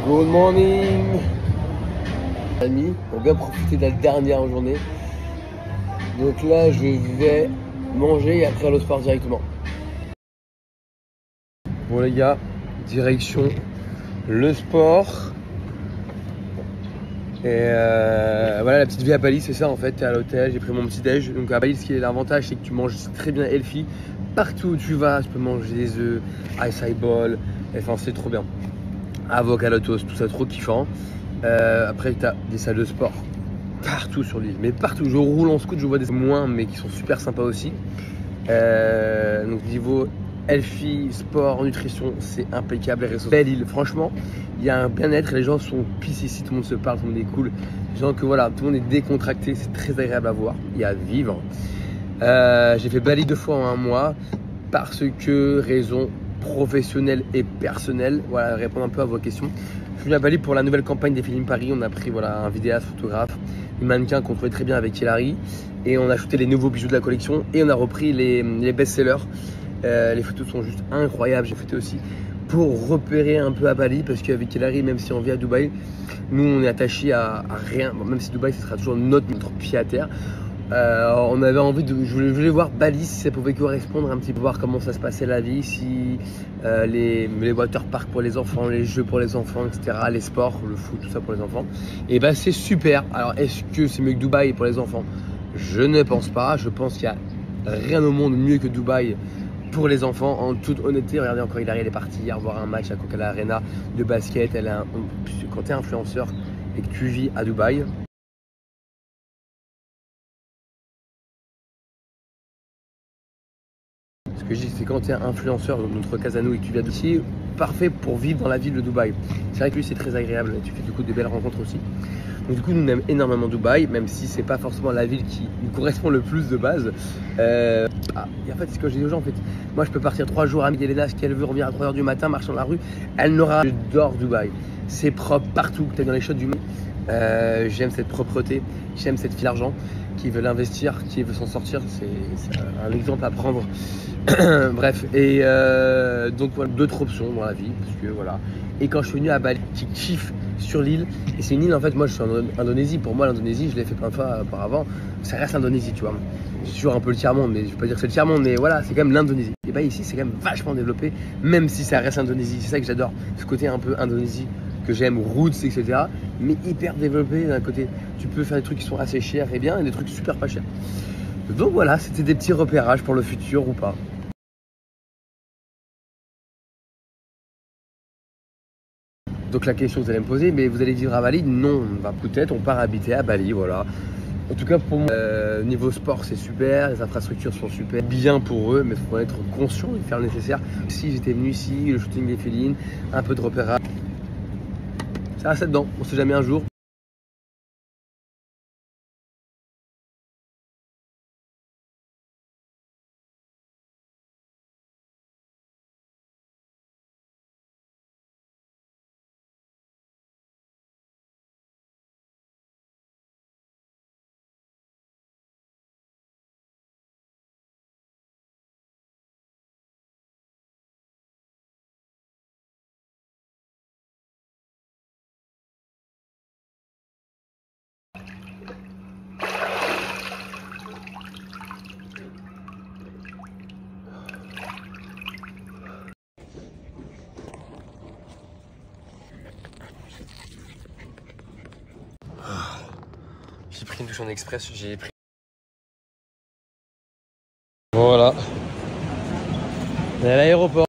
Good morning amis, on va profiter de la dernière journée. Donc là je vais manger et après aller au sport directement. Bon les gars, direction le sport. Et voilà la petite vie à Bali, c'est ça en fait, t'es à l'hôtel, j'ai pris mon petit déj. Donc à Bali ce qui est l'avantage c'est que tu manges très bien healthy. Partout où tu vas, tu peux manger des œufs, acai bowl, enfin c'est trop bien. Avocado toast, tout ça trop kiffant. Après tu as des salles de sport partout sur l'île, mais partout. Je roule en scooter, je vois des moins mais qui sont super sympas aussi. Donc niveau healthy, sport, nutrition, c'est impeccable. Les ressources, belle île, franchement, il y a un bien-être. Les gens sont peace ici, tout le monde se parle, tout le monde est cool. Les gens que voilà, tout le monde est décontracté, c'est très agréable à voir et à vivre. J'ai fait Bali 2 fois en 1 mois parce que raison professionnelle et personnelle. Voilà, répondre un peu à vos questions. Je suis venu à Bali pour la nouvelle campagne des Feeling Paris. On a pris voilà un vidéaste, photographe, un mannequin qu'on trouvait très bien avec Hilary. Et on a shooté les nouveaux bijoux de la collection et on a repris les best-sellers. Les photos sont juste incroyables. J'ai photé aussi pour repérer un peu à Bali parce qu'avec Hilary, même si on vit à Dubaï, nous on est attaché à rien. Bon, même si Dubaï ce sera toujours notre pied à terre. On avait envie de, je voulais voir Bali si ça pouvait correspondre un petit peu, voir comment ça se passait la vie, si les waterparks pour les enfants, les jeux pour les enfants, etc., les sports, le foot, tout ça pour les enfants. Et bah c'est super. Alors est-ce que c'est mieux que Dubaï pour les enfants? Je ne pense pas. Je pense qu'il n'y a rien au monde mieux que Dubaï pour les enfants. En toute honnêteté, regardez encore Hilary, elle est partie hier voir un match à Coca-Cola Arena de basket. Quand tu es influenceur et que tu vis à Dubaï, ce que je dis, c'est quand tu es influenceur, donc notre cas à nous, et que tu viens d'ici, parfait pour vivre dans la ville de Dubaï. C'est vrai que lui, c'est très agréable. Tu fais du coup de belles rencontres aussi. Donc du coup, nous on aime énormément Dubaï, même si c'est pas forcément la ville qui nous correspond le plus de base. Et en fait, c'est ce que je dis aux gens. En fait, moi, je peux partir 3 jours à Elena, si elle veut revenir à 3 h du matin, marcher dans la rue, elle n'aura. J'adore Dubaï. C'est propre partout. Tu es dans les shots du monde. J'aime cette propreté. J'aime cette fille d'argent qui veut l'investir, qui veut s'en sortir. C'est un exemple à prendre. Bref, et donc voilà, d'autres options dans la vie, parce que voilà. Et quand je suis venu à Bali, qui kiffe sur l'île, et c'est une île en fait, moi je suis en Indonésie, pour moi l'Indonésie, je l'ai fait plein de fois auparavant, ça reste l'Indonésie, tu vois. C'est toujours un peu le tiers-monde, mais je vais pas dire que c'est le tiers-monde, mais voilà, c'est quand même l'Indonésie. Et bah ici, c'est quand même vachement développé, même si ça reste l'Indonésie. C'est ça que j'adore, ce côté un peu Indonésie, que j'aime, roots, etc. Mais hyper développé d'un côté. Tu peux faire des trucs qui sont assez chers et bien, et des trucs super pas chers. Donc voilà, c'était des petits repérages pour le futur ou pas. Donc la question que vous allez me poser, mais vous allez vivre à Bali? Non, peut-être on part habiter à Bali, voilà. En tout cas pour moi, niveau sport c'est super, les infrastructures sont super, bien pour eux, mais il faut être conscient et faire le nécessaire. Si j'étais venu ici, le shooting des félines, un peu de repérage, ça reste dedans, on sait jamais un jour. J'ai pris une douche en express, j'ai pris... Voilà. On est à l'aéroport.